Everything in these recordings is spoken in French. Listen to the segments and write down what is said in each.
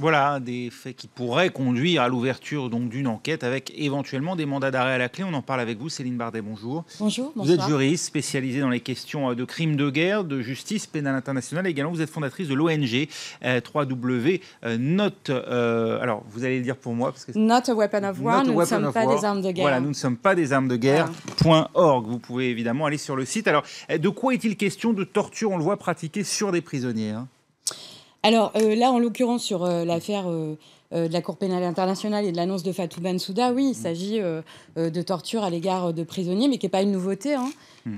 Voilà, des faits qui pourraient conduire à l'ouverture d'une enquête avec éventuellement des mandats d'arrêt à la clé. On en parle avec vous, Céline Bardet, bonjour. Bonjour, bonsoir. Vous êtes juriste spécialisée dans les questions de crimes de guerre, de justice pénale internationale. Et également, vous êtes fondatrice de l'ONG 3W Not. Alors, vous allez le dire pour moi. Parce que Not a weapon of war, nous ne sommes pas des armes de guerre. Voilà, nous ne sommes pas des armes de guerre. .org. Vous pouvez évidemment aller sur le site. Alors, de quoi est-il question de torture? On le voit pratiquer sur des prisonniers, hein. Alors là, en l'occurrence, sur l'affaire de la Cour pénale internationale et de l'annonce de Fatou Bensouda, oui, il s'agit de torture à l'égard de prisonniers, mais qui n'est pas une nouveauté, hein,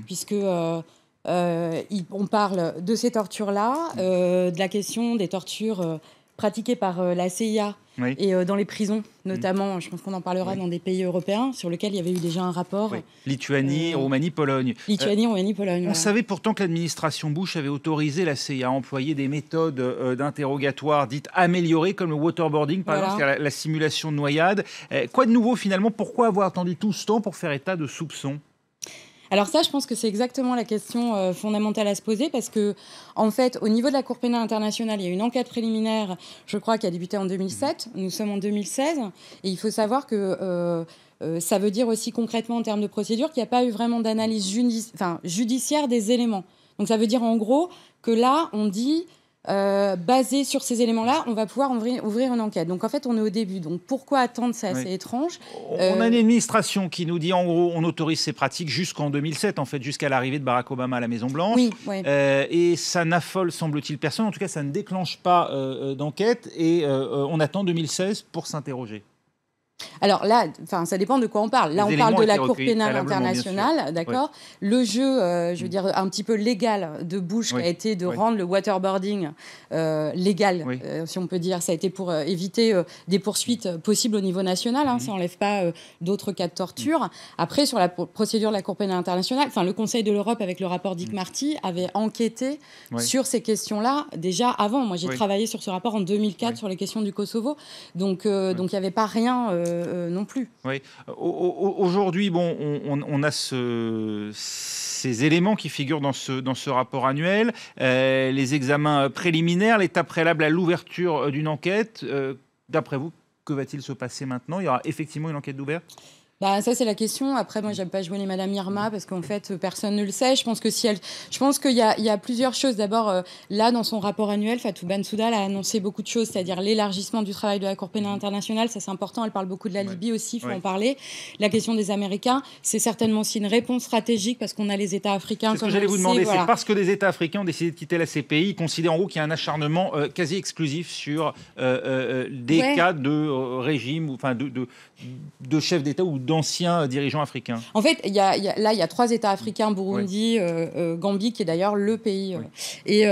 puisque on parle de ces tortures-là, de la question des tortures pratiquées par la CIA et dans les prisons, notamment, je pense qu'on en parlera dans des pays européens, sur lesquels il y avait eu déjà un rapport. Lituanie, Roumanie, Pologne. Lituanie, Roumanie, Pologne. On savait pourtant que l'administration Bush avait autorisé la CIA à employer des méthodes d'interrogatoire dites améliorées, comme le waterboarding, par exemple, c'est-à-dire la simulation de noyade. Quoi de nouveau finalement? Pourquoi avoir attendu tout ce temps pour faire état de soupçons? Alors ça, je pense que c'est exactement la question fondamentale à se poser, parce que, en fait, au niveau de la Cour pénale internationale, il y a une enquête préliminaire, je crois, qui a débuté en 2007. Nous sommes en 2016, et il faut savoir que ça veut dire aussi concrètement, en termes de procédure, qu'il n'y a pas eu vraiment d'analyse judiciaire des éléments. Donc ça veut dire en gros que là, on dit... basé sur ces éléments-là, on va pouvoir ouvrir une enquête. Donc en fait, on est au début. Donc pourquoi attendre? C'est assez étrange. On a une administration qui nous dit en gros, on autorise ces pratiques jusqu'en 2007, en fait, jusqu'à l'arrivée de Barack Obama à la Maison-Blanche. Et ça n'affole, semble-t-il, personne. En tout cas, ça ne déclenche pas d'enquête. Et on attend 2016 pour s'interroger. Alors là, ça dépend de quoi on parle. Là, on parle de la Cour pénale internationale, d'accord. Le jeu, je veux dire, un petit peu légal de Bush qui a été de rendre le waterboarding légal, si on peut dire. Ça a été pour éviter des poursuites possibles au niveau national. Ça n'enlève pas d'autres cas de torture. Après, sur la procédure de la Cour pénale internationale, le Conseil de l'Europe, avec le rapport Dick Marty, avait enquêté sur ces questions-là déjà avant. Moi, j'ai travaillé sur ce rapport en 2004 sur les questions du Kosovo. Donc, il n'y avait pas rien... non plus. Aujourd'hui, on a ces éléments qui figurent dans ce rapport annuel, les examens préliminaires, l'étape préalable à l'ouverture d'une enquête. D'après vous, que va-t-il se passer maintenant? Il y aura effectivement une enquête d'ouvert? Ça, c'est la question. Après, moi, j'aime pas jouer les Madame Irma parce qu'en fait, personne ne le sait. Je pense qu'il y a plusieurs choses. D'abord, là, dans son rapport annuel, Fatou Bensouda a annoncé beaucoup de choses, c'est-à-dire l'élargissement du travail de la Cour pénale internationale. Ça, c'est important. Elle parle beaucoup de la Libye aussi, il faut en parler. La question des Américains, c'est certainement aussi une réponse stratégique parce qu'on a les États africains. C'est ce que j'allais vous demander. C'est parce que les États africains ont décidé de quitter la CPI. Ils considèrent en gros qu'il y a un acharnement quasi exclusif sur des cas de régime, enfin de chefs d'État ou d'anciens dirigeants africains. En fait, il y a 3 États africains, Burundi, Gambie, qui est d'ailleurs le pays, et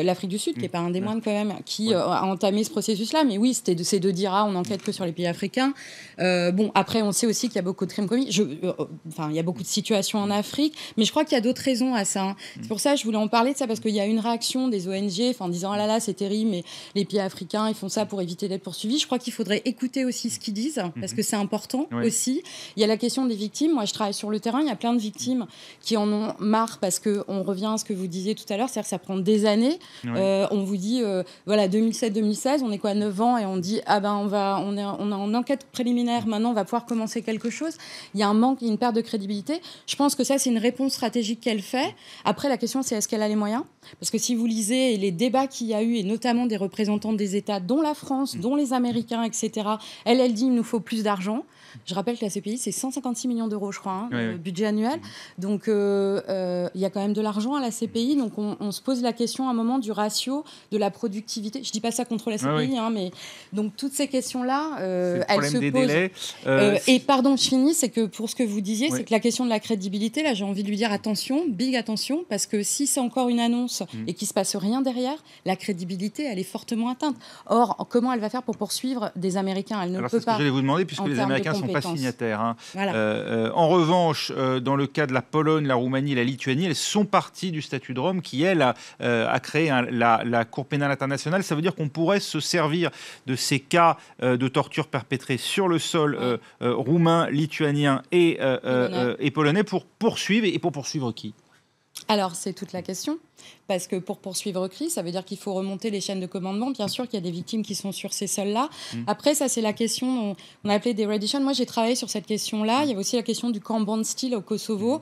l'Afrique du Sud, qui n'est pas un des moindres quand même, qui a entamé ce processus-là. Mais oui, c'est de dire, on n'enquête que sur les pays africains. Après, on sait aussi qu'il y a beaucoup de crimes commis. Il y a beaucoup de situations en Afrique, mais je crois qu'il y a d'autres raisons à ça. C'est pour ça que je voulais en parler de ça, parce qu'il y a une réaction des ONG en disant, ah là là, c'est terrible, mais les pays africains, ils font ça pour éviter d'être poursuivis. Je crois qu'il faudrait écouter aussi ce qu'ils disent, parce que c'est important aussi. Il y a la question des victimes. Moi, je travaille sur le terrain. Il y a plein de victimes qui en ont marre parce qu'on revient à ce que vous disiez tout à l'heure, c'est-à-dire que ça prend des années. On vous dit, 2007-2016, on est quoi, 9 ans, et on dit, on est en enquête préliminaire, maintenant, on va pouvoir commencer quelque chose. Il y a un manque, une perte de crédibilité. Je pense que ça, c'est une réponse stratégique qu'elle fait. Après, la question, c'est est-ce qu'elle a les moyens? Parce que si vous lisez les débats qu'il y a eu, et notamment des représentants des États, dont la France, dont les Américains, etc., elle dit, il nous faut plus d'argent. Je rappelle que la CPI, c'est 156 millions d'euros, je crois, le budget annuel. Donc, il y a quand même de l'argent à la CPI. Donc, on se pose la question à un moment du ratio, de la productivité. Je ne dis pas ça contre la CPI, mais donc toutes ces questions-là, elles se posent. Et pardon, je finis, c'est que pour ce que vous disiez, c'est que la question de la crédibilité, là, j'ai envie de lui dire attention, big attention, parce que si c'est encore une annonce et qu'il ne se passe rien derrière, la crédibilité, elle est fortement atteinte. Or, comment elle va faire pour poursuivre des Américains? Elle ne peut pas. C'est ce que j'allais vous demander, puisque les Américains ne sont pas signataires. En revanche, dans le cas de la Pologne, la Roumanie et la Lituanie, elles sont parties du statut de Rome qui, elle, a créé la Cour pénale internationale. Ça veut dire qu'on pourrait se servir de ces cas de torture perpétrés sur le sol roumain, lituanien et polonais pour poursuivre. Et pour poursuivre qui? Alors, c'est toute la question. Parce que pour poursuivre Chris, ça veut dire qu'il faut remonter les chaînes de commandement. Bien sûr qu'il y a des victimes qui sont sur ces sols-là. Après, ça, c'est la question on a appelé des renditions. Moi, j'ai travaillé sur cette question-là. Il y avait aussi la question du camp Bandstill au Kosovo,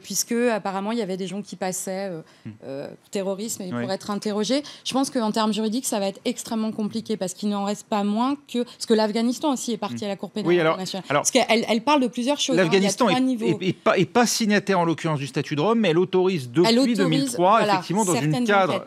puisque apparemment, il y avait des gens qui passaient terrorisme et pour être interrogés. Je pense qu'en termes juridiques, ça va être extrêmement compliqué parce qu'il n'en reste pas moins que... Parce que l'Afghanistan aussi est parti à la Cour pénale internationale. Alors, parce qu'elle parle de plusieurs choses. L'Afghanistan n'est pas signataire, en l'occurrence, du statut de Rome, mais elle autorise depuis 2003, effectivement, dans une cadre...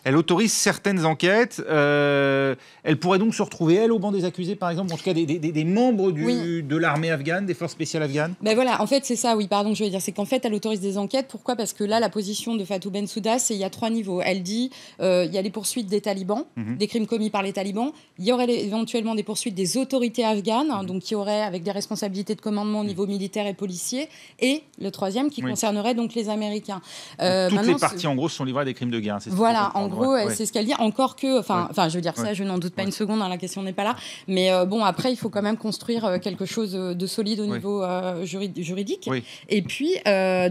Elle autorise certaines enquêtes. Elle pourrait donc se retrouver, elle, au banc des accusés, par exemple, en tout cas des membres de l'armée afghane, des forces spéciales afghanes. Voilà, en fait, c'est ça, je veux dire. C'est qu'en fait, elle autorise des enquêtes. Pourquoi ? Parce que là, la position de Fatou Bensouda, c'est il y a 3 niveaux. Elle dit il y a les poursuites des talibans, des crimes commis par les talibans. Il y aurait éventuellement des poursuites des autorités afghanes, donc qui auraient avec des responsabilités de commandement au niveau militaire et policier. Et le troisième qui concernerait donc les Américains. Toutes les parties, en gros, sont livrées à des crimes de guerre. Voilà, en gros, c'est ce qu'elle dit. Encore que, je veux dire ça, je n'en doute pas une seconde, la question n'est pas là. Mais après, il faut quand même construire quelque chose de solide au niveau juridique. Et puis,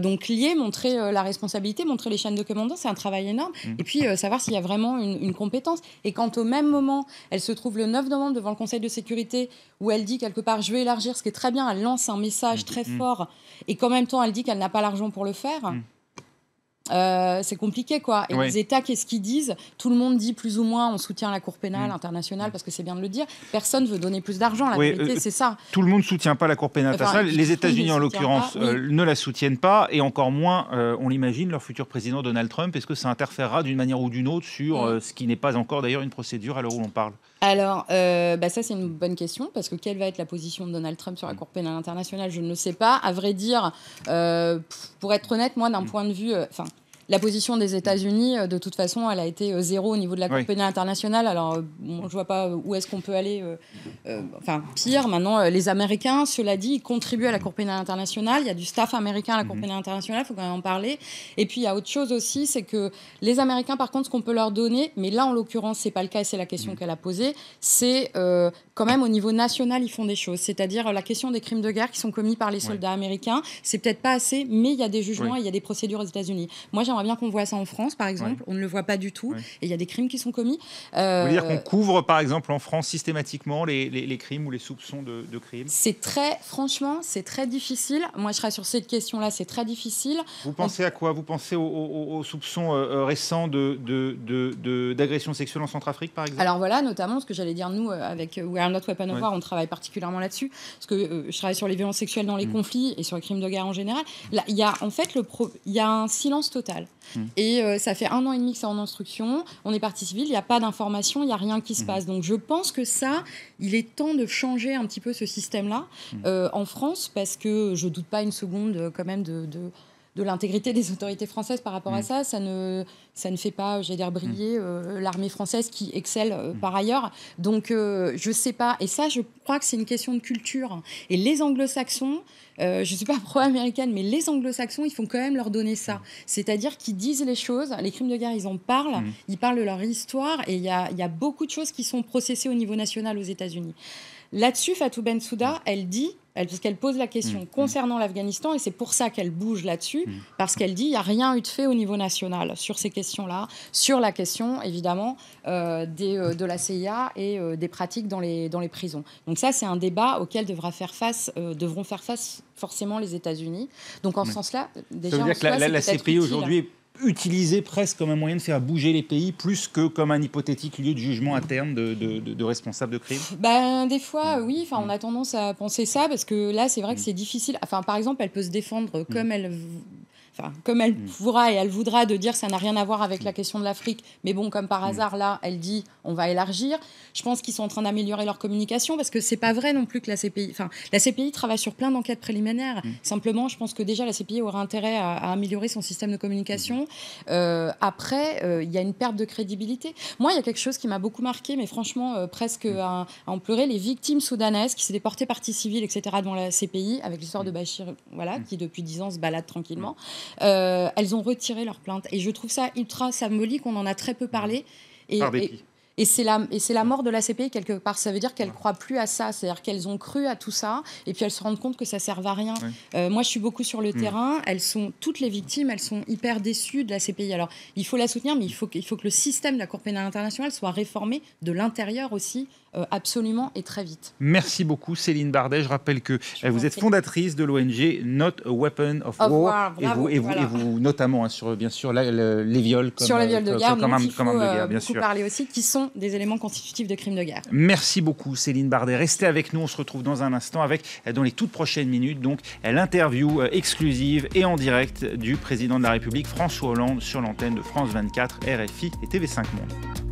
donc lier, montrer la responsabilité, montrer les chaînes de commandement, c'est un travail énorme. Et puis, savoir s'il y a vraiment une compétence. Et quand au même moment, elle se trouve le 9 novembre devant le Conseil de sécurité, où elle dit quelque part, je vais élargir, ce qui est très bien, elle lance un message très fort, et qu'en même temps, elle dit qu'elle n'a pas l'argent pour le faire. C'est compliqué, quoi. Et les États, qu'est-ce qu'ils disent ? Tout le monde dit plus ou moins on soutient la Cour pénale internationale parce que c'est bien de le dire. Personne ne veut donner plus d'argent. La vérité, c'est ça. Tout le monde ne soutient pas la Cour pénale internationale. Les États-Unis, en l'occurrence, ne la soutiennent pas. Et encore moins, on l'imagine, leur futur président Donald Trump. Est-ce que ça interférera d'une manière ou d'une autre sur ce qui n'est pas encore d'ailleurs une procédure à l'heure où l'on parle ? Alors, ça, c'est une bonne question, parce que quelle va être la position de Donald Trump sur la Cour pénale internationale ? Je ne le sais pas. À vrai dire, pour être honnête, moi, d'un point de vue... la position des États-Unis, de toute façon, elle a été zéro au niveau de la Cour pénale internationale. Alors, je ne vois pas où est-ce qu'on peut aller. Pire, maintenant, les Américains, cela dit, ils contribuent à la Cour pénale internationale. Il y a du staff américain à la Cour pénale internationale, il faut quand même en parler. Et puis, il y a autre chose aussi, c'est que les Américains, par contre, ce qu'on peut leur donner, mais là, en l'occurrence, ce n'est pas le cas et c'est la question qu'elle a posée, c'est quand même au niveau national, ils font des choses. C'est-à-dire la question des crimes de guerre qui sont commis par les soldats américains, c'est peut-être pas assez, mais il y a des jugements et il y a des procédures aux États-Unis. Moi, j'aimerais bien qu'on voit ça en France, par exemple. On ne le voit pas du tout. Et il y a des crimes qui sont commis. Vous voulez dire qu'on couvre, par exemple, en France, systématiquement les crimes ou les soupçons de crimes ? Franchement, c'est très difficile. Moi, je serais sur cette question-là, c'est très difficile. Vous pensez à quoi ? Vous pensez aux soupçons récents d'agression sexuelle en Centrafrique, par exemple ? Alors voilà, notamment, ce que j'allais dire, nous, avec We Are Not Weapon of War, on travaille particulièrement là-dessus. Parce que je travaille sur les violences sexuelles dans les conflits et sur les crimes de guerre en général. Là, il y a en fait il y a un silence total. Et ça fait 1 an et demi que c'est en instruction. On est partie civile, il n'y a pas d'information, il n'y a rien qui se passe. Donc je pense que il est temps de changer un petit peu ce système-là en France, parce que je ne doute pas une seconde quand même de l'intégrité des autorités françaises par rapport à ça. Ça ne fait pas, briller l'armée française qui excelle par ailleurs. Donc, je ne sais pas. Et ça, je crois que c'est une question de culture. Et les anglo-saxons, je ne suis pas pro-américaine, mais les anglo-saxons, il faut quand même leur donner ça. C'est-à-dire qu'ils disent les choses. Les crimes de guerre, ils en parlent. Ils parlent de leur histoire. Et il y a beaucoup de choses qui sont processées au niveau national aux États-Unis. Là-dessus, Fatou Bensouda, elle dit... parce qu'elle pose la question concernant l'Afghanistan, et c'est pour ça qu'elle bouge là-dessus, parce qu'elle dit qu'il n'y a rien eu de fait au niveau national sur ces questions-là, sur la question, évidemment, de la CIA et des pratiques dans les prisons. Donc ça, c'est un débat auquel devront faire face forcément les États-Unis. Donc en ce sens-là, déjà... Ça veut dire que la CPI aujourd'hui est utilisée presque comme un moyen de faire bouger les pays, plus que comme un hypothétique lieu de jugement à terme de responsables de crimes ? Des fois, oui. On a tendance à penser ça, parce que là, c'est vrai que c'est difficile. Par exemple, elle peut se défendre comme elle pourra et elle voudra, de dire ça n'a rien à voir avec la question de l'Afrique. Mais bon, comme par hasard, là, elle dit on va élargir. Je pense qu'ils sont en train d'améliorer leur communication, parce que c'est pas vrai non plus que la CPI... la CPI travaille sur plein d'enquêtes préliminaires. Simplement, je pense que déjà, la CPI aura intérêt à améliorer son système de communication. Après, il y a une perte de crédibilité. Moi, il y a quelque chose qui m'a beaucoup marqué, mais franchement, presque à en pleurer. Les victimes soudanaises qui s'étaient portées partie civile, etc., devant la CPI, avec l'histoire de Bachir, qui depuis 10 ans se balade tranquillement. Elles ont retiré leur plainte. Et je trouve ça ultra symbolique. On en a très peu parlé. Par dépit. Et c'est la mort de la CPI quelque part. Ça veut dire qu'elles ne croient plus à ça. C'est-à-dire qu'elles ont cru à tout ça et puis elles se rendent compte que ça ne sert à rien. Moi, je suis beaucoup sur le terrain. Toutes les victimes, elles sont hyper déçues de la CPI. Alors, il faut la soutenir, mais il faut que le système de la Cour pénale internationale soit réformé de l'intérieur aussi, absolument et très vite. Merci beaucoup, Céline Bardet. Je rappelle que vous êtes fondatrice de l'ONG Not a Weapon of War. Et vous notamment, bien sûr, les viols sur les viols de guerre, comme il faut arme de guerre, bien sûr. parler aussi, qui sont des éléments constitutifs de crimes de guerre. Merci beaucoup, Céline Bardet. Restez avec nous. On se retrouve dans un instant avec, dans les toutes prochaines minutes, donc l'interview exclusive et en direct du président de la République, François Hollande, sur l'antenne de France 24, RFI et TV5 Monde.